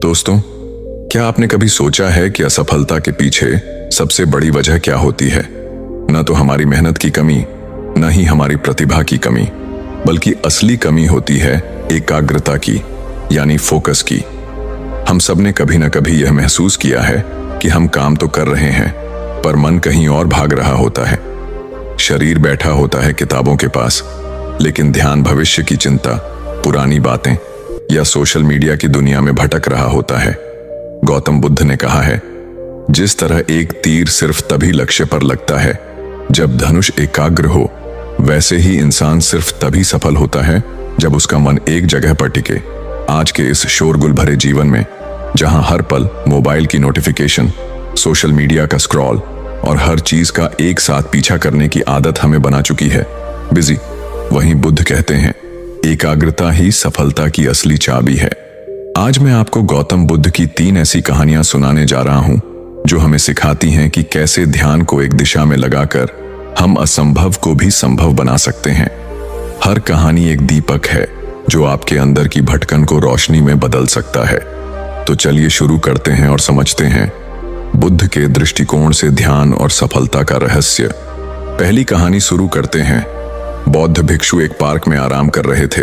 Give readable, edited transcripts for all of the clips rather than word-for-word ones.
दोस्तों, क्या आपने कभी सोचा है कि असफलता के पीछे सबसे बड़ी वजह क्या होती है? न तो हमारी मेहनत की कमी, न ही हमारी प्रतिभा की कमी, बल्कि असली कमी होती है एकाग्रता की, यानी फोकस की। हम सबने कभी न कभी यह महसूस किया है कि हम काम तो कर रहे हैं, पर मन कहीं और भाग रहा होता है। शरीर बैठा होता है किताबों के पास, लेकिन ध्यान भविष्य की चिंता, पुरानी बातें या सोशल मीडिया की दुनिया में भटक रहा होता है। गौतम बुद्ध ने कहा है, जिस तरह एक तीर सिर्फ तभी लक्ष्य पर लगता है जब धनुष एकाग्र हो, वैसे ही इंसान सिर्फ तभी सफल होता है जब उसका मन एक जगह पर टिके। आज के इस शोरगुल भरे जीवन में, जहां हर पल मोबाइल की नोटिफिकेशन, सोशल मीडिया का स्क्रॉल और हर चीज का एक साथ पीछा करने की आदत हमें बना चुकी है, बिजी, वहीं बुद्ध कहते हैं, एकाग्रता ही सफलता की असली चाबी है। आज मैं आपको गौतम बुद्ध की 3 ऐसी कहानियां सुनाने जा रहा हूं जो हमें सिखाती हैं कि कैसे ध्यान को एक दिशा में लगाकर हम असंभव को भी संभव बना सकते हैं। हर कहानी एक दीपक है जो आपके अंदर की भटकन को रोशनी में बदल सकता है। तो चलिए शुरू करते हैं और समझते हैं बुद्ध के दृष्टिकोण से ध्यान और सफलता का रहस्य। पहली कहानी शुरू करते हैं। बौद्ध भिक्षु एक पार्क में आराम कर रहे थे।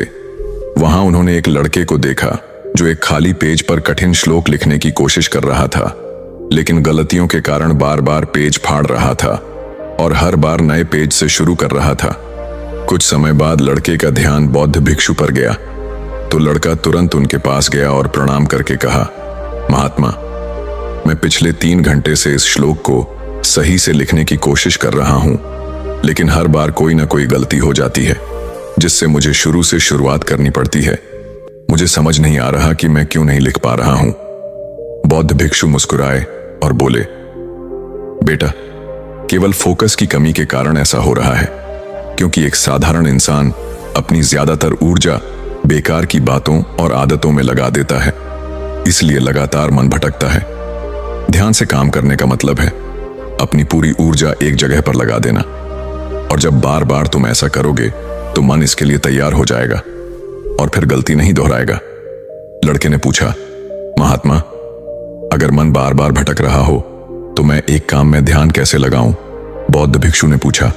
वहां उन्होंने एक लड़के को देखा जो एक खाली पेज पर कठिन श्लोक लिखने की कोशिश कर रहा था, लेकिन गलतियों के कारण बार बार पेज फाड़ रहा था और हर बार नए पेज से शुरू कर रहा था। कुछ समय बाद लड़के का ध्यान बौद्ध भिक्षु पर गया, तो लड़का तुरंत उनके पास गया और प्रणाम करके कहा, महात्मा, मैं पिछले 3 घंटे से इस श्लोक को सही से लिखने की कोशिश कर रहा हूं, लेकिन हर बार कोई ना कोई गलती हो जाती है, जिससे मुझे शुरू से शुरुआत करनी पड़ती है। मुझे समझ नहीं आ रहा कि मैं क्यों नहीं लिख पा रहा हूं। बौद्ध भिक्षु मुस्कुराए और बोले, बेटा, केवल फोकस की कमी के कारण ऐसा हो रहा है, क्योंकि एक साधारण इंसान अपनी ज्यादातर ऊर्जा बेकार की बातों और आदतों में लगा देता है, इसलिए लगातार मन भटकता है। ध्यान से काम करने का मतलब है अपनी पूरी ऊर्जा एक जगह पर लगा देना, और जब बार बार तुम ऐसा करोगे तो मन इसके लिए तैयार हो जाएगा और फिर गलती नहीं दोहराएगा। लड़के ने पूछा, महात्मा, अगर मन बार बार भटक रहा हो तो मैं एक काम में ध्यान कैसे लगाऊं? बौद्ध भिक्षु ने पूछा,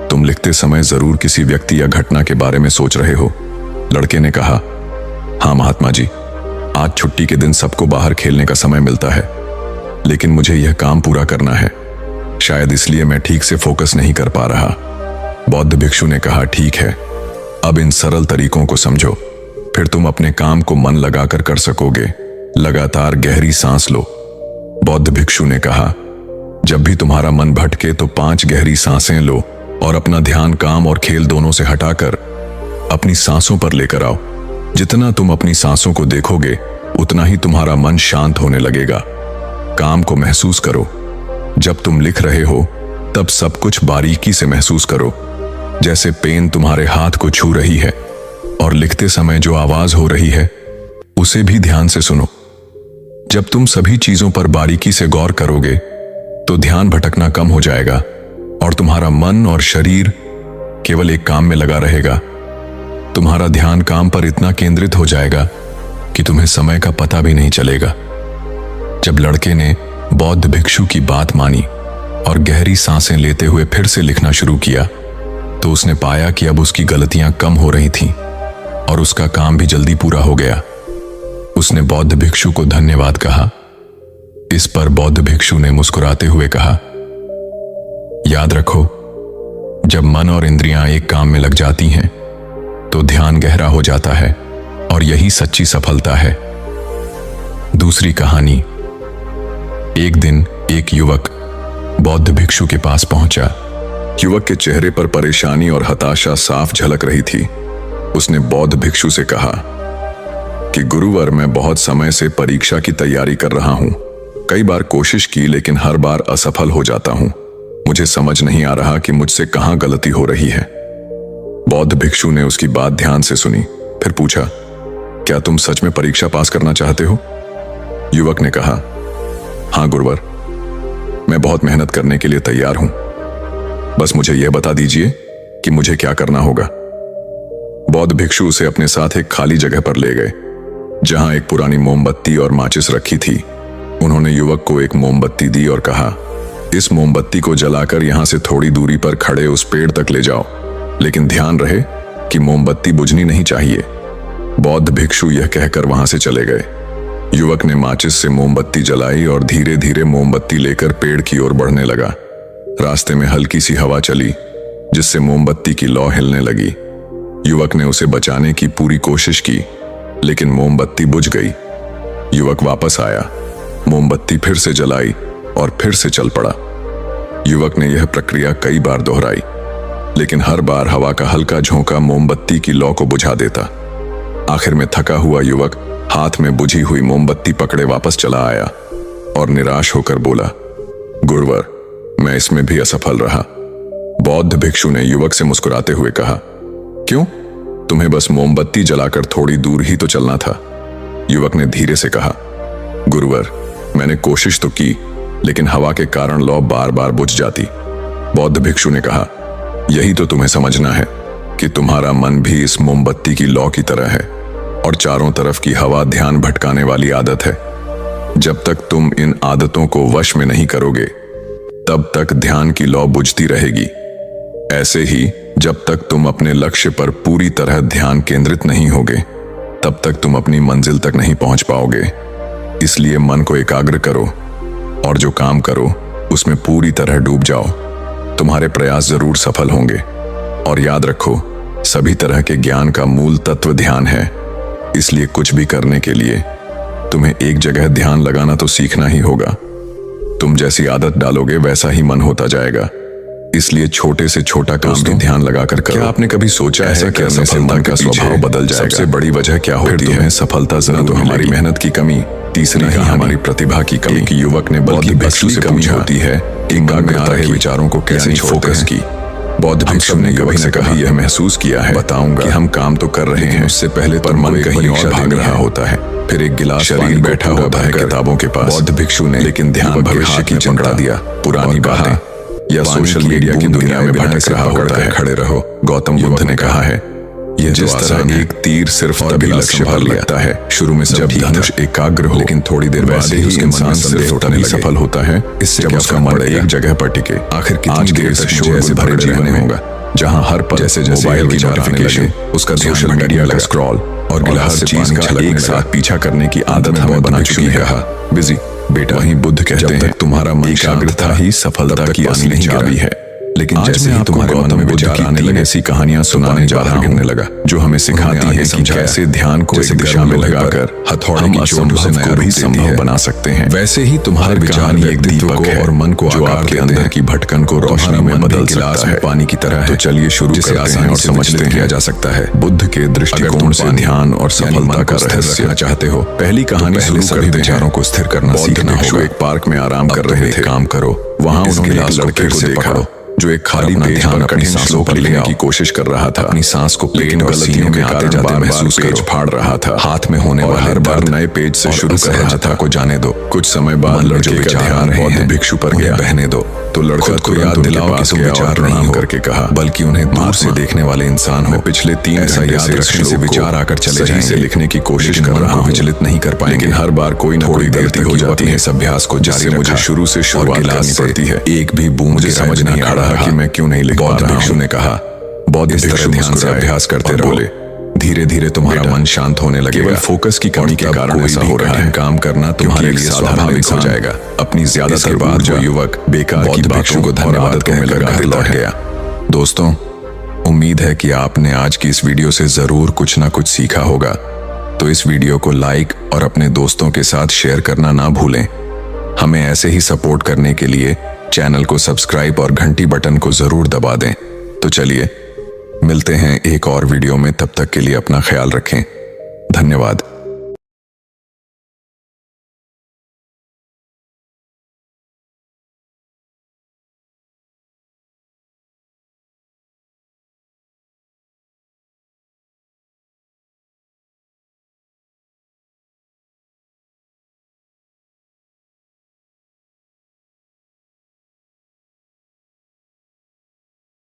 तुम लिखते समय जरूर किसी व्यक्ति या घटना के बारे में सोच रहे हो। लड़के ने कहा, हाँ महात्मा जी, आज छुट्टी के दिन सबको बाहर खेलने का समय मिलता है, लेकिन मुझे यह काम पूरा करना है, शायद इसलिए मैं ठीक से फोकस नहीं कर पा रहा। बौद्ध भिक्षु ने कहा, ठीक है, अब इन सरल तरीकों को समझो, फिर तुम अपने काम को मन लगाकर कर सकोगे। लगातार गहरी सांस लो। बौद्ध भिक्षु ने कहा, जब भी तुम्हारा मन भटके तो 5 गहरी सांसें लो और अपना ध्यान काम और खेल दोनों से हटाकर अपनी सांसों पर लेकर आओ। जितना तुम अपनी सांसों को देखोगे, उतना ही तुम्हारा मन शांत होने लगेगा। काम को महसूस करो। जब तुम लिख रहे हो तब सब कुछ बारीकी से महसूस करो, जैसे पेन तुम्हारे हाथ को छू रही है, और लिखते समय जो आवाज हो रही है उसे भी ध्यान से सुनो। जब तुम सभी चीजों पर बारीकी से गौर करोगे तो ध्यान भटकना कम हो जाएगा और तुम्हारा मन और शरीर केवल एक काम में लगा रहेगा। तुम्हारा ध्यान काम पर इतना केंद्रित हो जाएगा कि तुम्हें समय का पता भी नहीं चलेगा। जब लड़के ने बौद्ध भिक्षु की बात मानी और गहरी सांसें लेते हुए फिर से लिखना शुरू किया, तो उसने पाया कि अब उसकी गलतियां कम हो रही थीं और उसका काम भी जल्दी पूरा हो गया। उसने बौद्ध भिक्षु को धन्यवाद कहा। इस पर बौद्ध भिक्षु ने मुस्कुराते हुए कहा, याद रखो, जब मन और इंद्रियां एक काम में लग जाती हैं तो ध्यान गहरा हो जाता है, और यही सच्ची सफलता है। दूसरी कहानी। एक दिन एक युवक बौद्ध भिक्षु के पास पहुंचा। युवक के चेहरे पर परेशानी और हताशा साफ झलक रही थी। उसने बौद्ध भिक्षु से कहा कि गुरुवर, मैं बहुत समय से परीक्षा की तैयारी कर रहा हूं। कई बार कोशिश की, लेकिन हर बार असफल हो जाता हूं। मुझे समझ नहीं आ रहा कि मुझसे कहां गलती हो रही है। बौद्ध भिक्षु ने उसकी बात ध्यान से सुनी, फिर पूछा, क्या तुम सच में परीक्षा पास करना चाहते हो? युवक ने कहा, हाँ गुरुवर, मैं बहुत मेहनत करने के लिए तैयार हूं। बस मुझे यह बता दीजिए कि मुझे क्या करना होगा। बौद्ध भिक्षु उसे अपने साथ एक खाली जगह पर ले गए। जहां एक पुरानी मोमबत्ती और माचिस रखी थी। उन्होंने युवक को एक मोमबत्ती दी और कहा, इस मोमबत्ती को जलाकर यहां से थोड़ी दूरी पर खड़े उस पेड़ तक ले जाओ, लेकिन ध्यान रहे कि मोमबत्ती बुझनी नहीं चाहिए। बौद्ध भिक्षु यह कहकर वहां से चले गए। युवक ने माचिस से मोमबत्ती जलाई और धीरे धीरे मोमबत्ती लेकर पेड़ की ओर बढ़ने लगा। रास्ते में हल्की सी हवा चली, जिससे मोमबत्ती की लौ हिलने लगी। युवक ने उसे बचाने की पूरी कोशिश की, लेकिन मोमबत्ती बुझ गई। युवक वापस आया, मोमबत्ती फिर से जलाई और फिर से चल पड़ा। युवक ने यह प्रक्रिया कई बार दोहराई, लेकिन हर बार हवा का हल्का झोंका मोमबत्ती की लौ को बुझा देता। आखिर में थका हुआ युवक हाथ में बुझी हुई मोमबत्ती पकड़े वापस चला आया और निराश होकर बोला, गुरुवर, मैं इसमें भी असफल रहा। बौद्ध भिक्षु ने युवक से मुस्कुराते हुए कहा, क्यों? तुम्हें बस मोमबत्ती जलाकर थोड़ी दूर ही तो चलना था। युवक ने धीरे से कहा, गुरुवर, मैंने कोशिश तो की, लेकिन हवा के कारण लौ बार बार बुझ जाती। बौद्ध भिक्षु ने कहा, यही तो तुम्हें समझना है कि तुम्हारा मन भी इस मोमबत्ती की लौ की तरह है और चारों तरफ की हवा ध्यान भटकाने वाली आदत है। जब तक तुम इन आदतों को वश में नहीं करोगे, तब तक ध्यान की लौ बुझती रहेगी। ऐसे ही जब तक तुम अपने लक्ष्य पर पूरी तरह ध्यान केंद्रित नहीं होगे, तब तक तुम अपनी मंजिल तक नहीं पहुंच पाओगे। इसलिए मन को एकाग्र करो और जो काम करो उसमें पूरी तरह डूब जाओ। तुम्हारे प्रयास जरूर सफल होंगे। और याद रखो, सभी तरह के ज्ञान का मूल तत्व ध्यान है। इसलिए कुछ भी करने के लिए तुम्हें एक जगह ध्यान लगाना तो सीखना ही होगा। तुम जैसी आदत डालोगे वैसा ही मन होता जाएगा। इसलिए छोटे से छोटा काम भी ध्यान लगाकर करो। क्या आपने कभी सोचा है कि असफलता का स्वभाव बदल जाएगा? सबसे बड़ी वजह क्या होती है? सफलता जरूर तो हमारी मेहनत की कमी, तीसरी ही हमारी प्रतिभा की कमी। कि युवक ने बल्कि भिक्षु से कमी होती है एकाग्रता के विचारों को कैसे फोकस की। बौद्ध भिक्षु ने कभी न कभी यह महसूस किया है, बताऊंगा कि हम काम तो कर रहे हैं, उससे पहले पर मन कहीं और भाग रहा होता है। फिर एक गिलास शरीर बैठा होता है किताबों के पास। बौद्ध भिक्षु ने लेकिन ध्यान भविष्य की चिंता दिया, पुरानी बातें या सोशल मीडिया की दुनिया में भटक रहा होता है। खड़े रहो। गौतम बुद्ध ने कहा है, यह जिस तरह एक तीर सिर्फ तभी लक्ष्य पर लगता है शुरू में जब धनुष एकाग्र हो, लेकिन थोड़ी देर बाद ही उसके मन में संदेह तभी सफल होता है इससे जब उसका मन एक जगह पर टिके। आखिर कितनी देर तक शोर ऐसे भरे जीवन में होगा जहां हर पल जैसे मोबाइल की नोटिफिकेशन, उसका सोशल मीडिया का स्क्रॉल और गिलास से पानी का एक साथ पीछा करने की आदत हमें बना चुकी है। बिजी बेटा, वहीं बुद्ध कहते हैं, तुम्हारा मन एकाग्रता ही सफलता की असली चाबी है। लेकिन जैसे ही तुम्हारे मन में विचार आने लगे, ऐसी कहानियां सुनाने जा रहा गिरने लगा जो हमें सिखाती हैं कि कैसे ध्यान को एक दिशा में लगाकर हथौड़े की चोट से नया भी संभव बना सकते हैं। वैसे ही तुम्हारे विचार एक दीपक है और मन को जो आपके अंदर की भटकन को रोशनी में बदल सकता है, पानी की तरह। तो चलिए शुरू करते हैं और समझते हैं किया जा सकता है। बुद्ध के दृष्टिकोण से ध्यान और सफलता का रहस्य चाहते हो, पहली कहानी शुरू करते विचारों को स्थिर करना सीखना होगा। एक पार्क में आराम कर रहे थे, काम करो। वहां उन्होंने एक लड़के को देखा जो एक खाली पेज पर अपनी सांसों को लेने की कोशिश कर रहा था। अपनी सांस को लेकिन गलतियों के आते जाते महसूस पेज फाड़ रहा था। हाथ में होने वाला हर बार नए पेज से शुरू कर रहा था। को जाने दो। कुछ समय बाद लड़के का ध्यान बौद्ध भिक्षु पर गया। बहने दो तो लड़का को याद दिलाओ कि तुम विचार नहीं हो करके कहा, बल्कि उन्हें दूर से देखने वाले इंसान हो। पिछले 3 ऐसा याद से विचार आकर चले जाएंगे। से लिखने की कोशिश कर रहा हूं, विचलित नहीं कर पाएंगे। लेकिन हर बार कोई न कोई गलती हो जाती है। इस अभ्यास को जारी मुझे शुरू से शुरुआत करनी पड़ती है। एक भी बूंद मुझे समझ नहीं आ रहा कि मैं क्यों नहीं लिख पा रहा हूं। ने कहा, बौद्ध भिक्षु ध्यान से अभ्यास करते रहो। धीरे धीरे तुम्हारा मन शांत होने लगेगा। केवल फोकस की कमी के कारण ऐसा हो रहा है। काम करना तुम्हारे लिए स्वाभाविक हो जाएगा। अपनी ज्यादातर बार जो युवक बेकार की भिक्षु को धन्यवाद कहकर घर लौट गया। दोस्तों, उम्मीद है कि आपने आज की इस वीडियो से जरूर कुछ ना कुछ सीखा होगा। तो इस वीडियो को लाइक और अपने दोस्तों के साथ शेयर करना ना भूलें। हमें ऐसे ही सपोर्ट करने के लिए चैनल को सब्सक्राइब और घंटी बटन को जरूर दबा दें। तो चलिए मिलते हैं एक और वीडियो में। तब तक के लिए अपना ख्याल रखें। धन्यवाद।